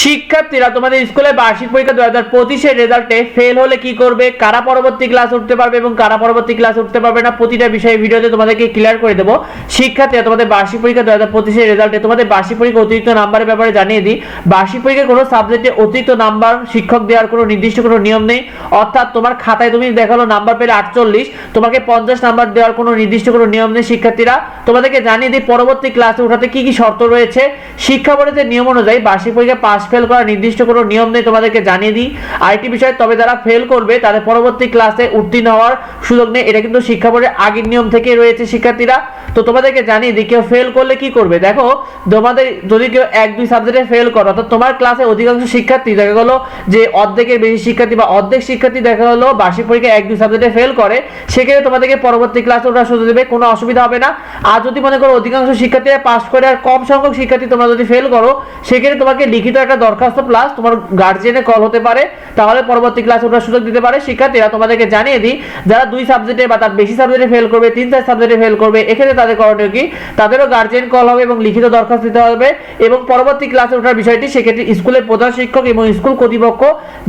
শিক্ষার্থীরা তোমাদের স্কুলে বার্ষিক পরীক্ষা 2025 এর রেজাল্টে ফেল হলে কি করবে, কারা পরবর্তী ক্লাস উঠতে পারবে এবং কারা পরবর্তী ক্লাস উঠতে পারবে না, প্রতিটা বিষয়ে ভিডিওতে তোমাদেরকে ক্লিয়ার করে দেবো। শিক্ষার্থীরা তোমাদের বার্ষিক পরীক্ষা 2025 এর রেজাল্টে তোমাদের বার্ষিক পরীক্ষা অতিরিক্ত নাম্বারের ব্যাপারে জানিয়ে দিই। বার্ষিক পরীক্ষার কোনো সাবজেক্টে অতিরিক্ত নাম্বার শিক্ষক দেওয়ার কোনো নির্দিষ্ট কোনো নিয়ম নেই। অর্থাৎ তোমার খাতায় তুমি দেখালো নাম্বার পেলে 48, তোমাকে 50 নাম্বার দেওয়ার কোনো নির্দিষ্ট কোনো নিয়ম নেই। শিক্ষার্থীরা তোমাদেরকে জানিয়ে দিই পরবর্তী ক্লাসে ওঠাতে কি কি শর্ত রয়েছে। শিক্ষা বোর্ডের নিয়ম অনুযায়ী বার্ষিক পরীক্ষা পাস ফেল করার নির্দিষ্ট কোনো নিয়ম নেই, তোমাদেরকে জানিয়ে দিই। আরেকটি বিষয়, তবে যারা ফেল করবে তাদের পরবর্তী ক্লাসে উত্তীর্ণ হওয়ার সুযোগ নেই। এটা কিন্তু শিক্ষা বোর্ডের আগের নিয়ম থেকে রয়েছে শিক্ষার্থীরা। তো তোমাদেরকে জানিয়ে দিই কেউ ফেল করলে কি করবে। দেখো তোমাদের যদি কেউ 1-2 সাবজেক্টে ফেল করো, অর্থাৎ তোমার ক্লাসে অধিকাংশ শিক্ষার্থী দেখা গেলো যে অর্ধেকের বেশি শিক্ষার্থী বা অর্ধেক শিক্ষার্থী দেখা গেলো বার্ষিক পরীক্ষা 1-2 সাবজেক্টে ফেল করে, সেক্ষেত্রে তোমাদেরকে পরবর্তী ক্লাসে ওঠার সুযোগ দেবে, কোনো অসুবিধা হবে না। আর যদি মনে করো অধিকাংশ শিক্ষার্থীরা পাস করে আর কম সংখ্যক শিক্ষার্থী তোমরা যদি ফেল করো, সেক্ষেত্রে তোমাকে লিখিত একটা দরখাস্ত প্লাস তোমার গার্জিয়ানের কল হতে পারে, তাহলে পরবর্তী ক্লাসে ওঠার সুযোগ দিতে পারে। শিক্ষার্থীরা তোমাদেরকে জানিয়ে দিই যারা 2 সাবজেক্টে বা তার বেশি সাবজেক্টে ফেল করবে, 3-4 সাবজেক্টে ফেল করবে, এক্ষেত্রে তাদের করণীয় কি, তাদেরও গার্জিয়ান কল হবে এবং লিখিত দরখাস্ত দিতে হবে। এবং পরবর্তী ক্লাসে ওঠার বিষয়টি সেক্ষেত্রে স্কুলের প্রধান শিক্ষক এবং স্কুল কর্তৃপক্ষ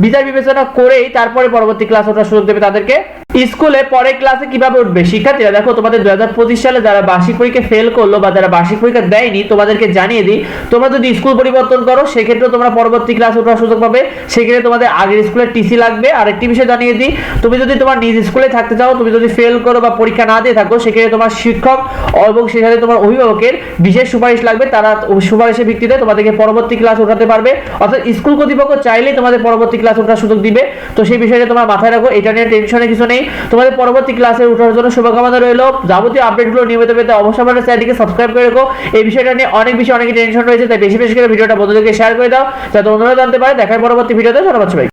বিচার বিবেচনা করেই তারপরে পরবর্তী ক্লাস ওঠার সুযোগ দেবে তাদেরকে। স্কুলে পরে ক্লাসে কিভাবে উঠবে। শিক্ষার্থীরা দেখো তোমাদের 2025 সালে যারা বার্ষিক পরীক্ষা ফেল করলো বা যারা বার্ষিক পরীক্ষা দেয়নি, তোমাদেরকে জানিয়ে দিই তোমরা যদি স্কুল পরিবর্তন করো সেক্ষেত্রে তোমরা পরবর্তী ক্লাস ওঠার সুযোগ পাবে। সেক্ষেত্রে তোমাদের আগের স্কুলের টিসি লাগবে। আরেকটি বিষয় জানিয়ে দিই, তুমি যদি তোমার নিজ স্কুলে থাকতে চাও, তুমি যদি ফেল করো বা পরীক্ষা না দিয়ে থাকো, সেক্ষেত্রে তোমার শিক্ষক এবং সেই সাথে তোমার অভিভাবকের বিশেষ সুপারিশ লাগবে। তারা সুপারিশের ভিত্তিতে তোমাদেরকে পরবর্তী ক্লাস ওঠাতে পারবে। অর্থাৎ স্কুল কর্তৃপক্ষ চাইলেই তোমাদের পরবর্তী ক্লাস ওঠার সুযোগ দিবে। তো সেই বিষয়টা তোমরা মাথায় রাখো, এটা নিয়ে টেনশনের কিছু নেই। তোমাদের পরবর্তী ক্লাসে ওঠার জন্য শুভকামনা রইল। যাবতীয় আপডেটগুলো নিয়মিত পেতে অবশ্যই আমাদের চ্যানেলটিকে সাবস্ক্রাইব করে রাখো। এই বিষয়টা নিয়ে অনেক বেশি টেনশন রয়েছে, তাই বেশি বেশি করে ভিডিওটা বন্ধুদেরকে শেয়ার করে দাও যাতে অন্যরা জানতে পারে। দেখার পরবর্তী ভিডিওতে। ধন্যবাদ সবাই।